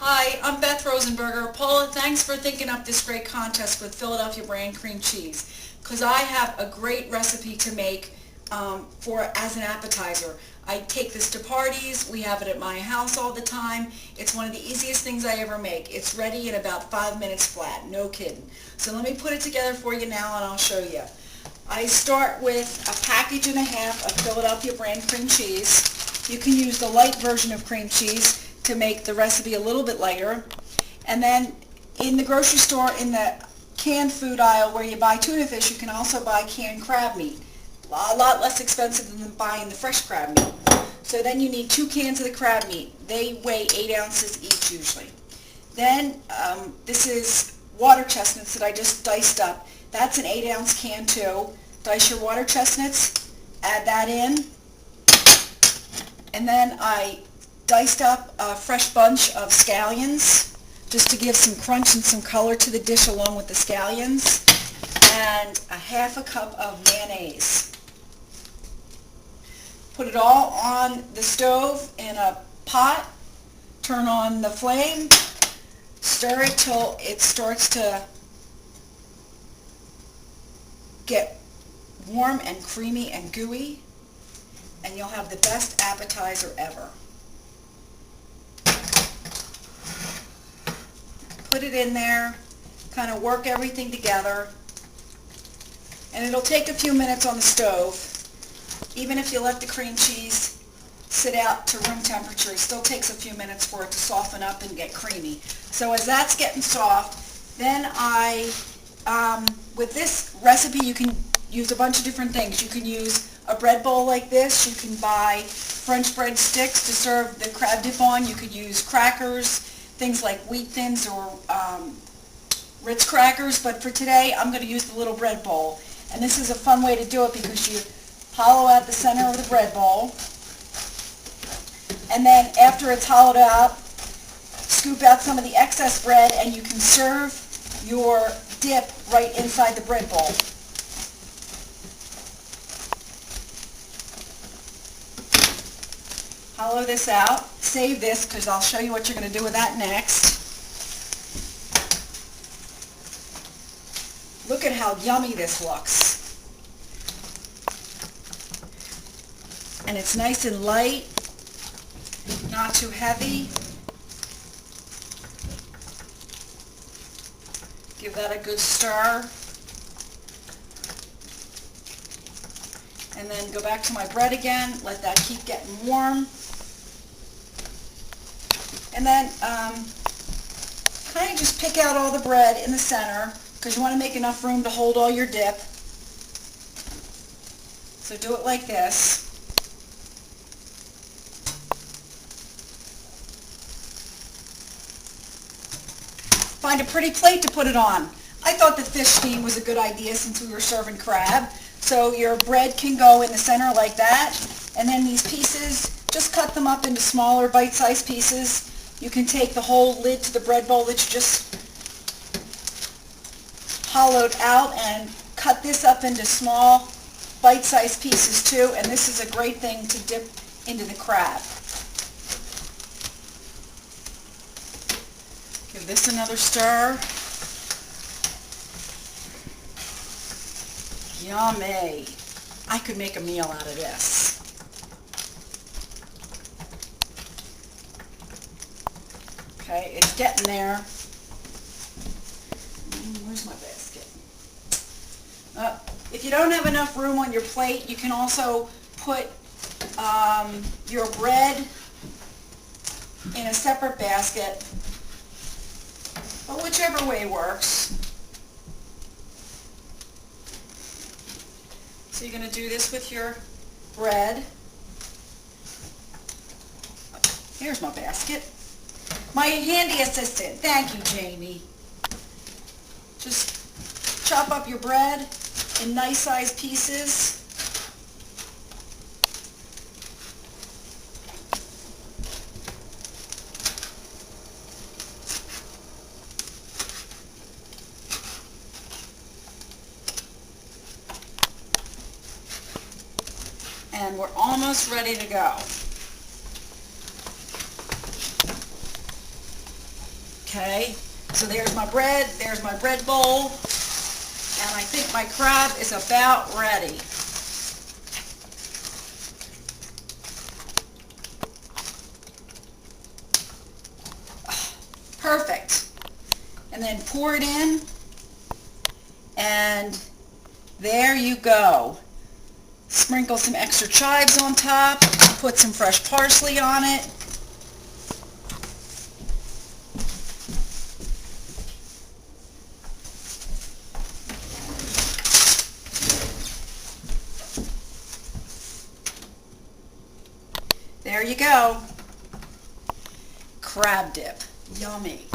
Hi, I'm Beth Rosenberger. Paula, thanks for thinking up this great contest with Philadelphia brand cream cheese, because I have a great recipe to make for as an appetizer. I take this to parties. We have it at my house all the time. It's one of the easiest things I ever make. It's ready in about 5 minutes flat, no kidding. So let me put it together for you now and I'll show you. I start with a package and a half of Philadelphia brand cream cheese. You can use the light version of cream cheese to make the recipe a little bit lighter. And then in the grocery store, in the canned food aisle where you buy tuna fish, you can also buy canned crab meat. A lot less expensive than buying the fresh crab meat. So then you need 2 cans of the crab meat. They weigh 8 ounces each usually. Then this is water chestnuts that I just diced up. That's an 8-ounce can too. Dice your water chestnuts, add that in, and then I diced up a fresh bunch of scallions just to give some crunch and some color to the dish along with the scallions, and a half a cup of mayonnaise. Put it all on the stove in a pot, turn on the flame, stir it till it starts to get warm and creamy and gooey, and you'll have the best appetizer ever. Put it in there, kind of work everything together, and it'll take a few minutes on the stove. Even if you let the cream cheese sit out to room temperature, it still takes a few minutes for it to soften up and get creamy. So as that's getting soft, then with this recipe you can use a bunch of different things. You can use a bread bowl like this. You can buy French bread sticks to serve the crab dip on. You could use crackers, things like Wheat Thins or Ritz crackers, but for today I'm going to use the little bread bowl. And this is a fun way to do it because you hollow out the center of the bread bowl, and then after it's hollowed out, scoop out some of the excess bread and you can serve your dip right inside the bread bowl. Hollow this out, save this because I'll show you what you're going to do with that next. Look at how yummy this looks. And it's nice and light, not too heavy. Give that a good stir. And then go back to my bread again, let that keep getting warm. And then kind of just pick out all the bread in the center because you want to make enough room to hold all your dip. So do it like this. Find a pretty plate to put it on. I thought the fish steam was a good idea since we were serving crab. So your bread can go in the center like that, and then these pieces, just cut them up into smaller bite-sized pieces. You can take the whole lid to the bread bowl that you just hollowed out and cut this up into small bite-sized pieces too, and this is a great thing to dip into the crab. Give this another stir. Yummy. I could make a meal out of this. Okay, it's getting there. Where's my basket? If you don't have enough room on your plate, you can also put your bread in a separate basket. But whichever way works. So you're going to do this with your bread. Here's my basket. My handy assistant. Thank you, Jamie. Just chop up your bread in nice sized pieces. And we're almost ready to go. Okay, so there's my bread bowl, and I think my crab is about ready. Perfect. And then pour it in, and there you go. Sprinkle some extra chives on top, put some fresh parsley on it. There you go. Crab dip. Yummy.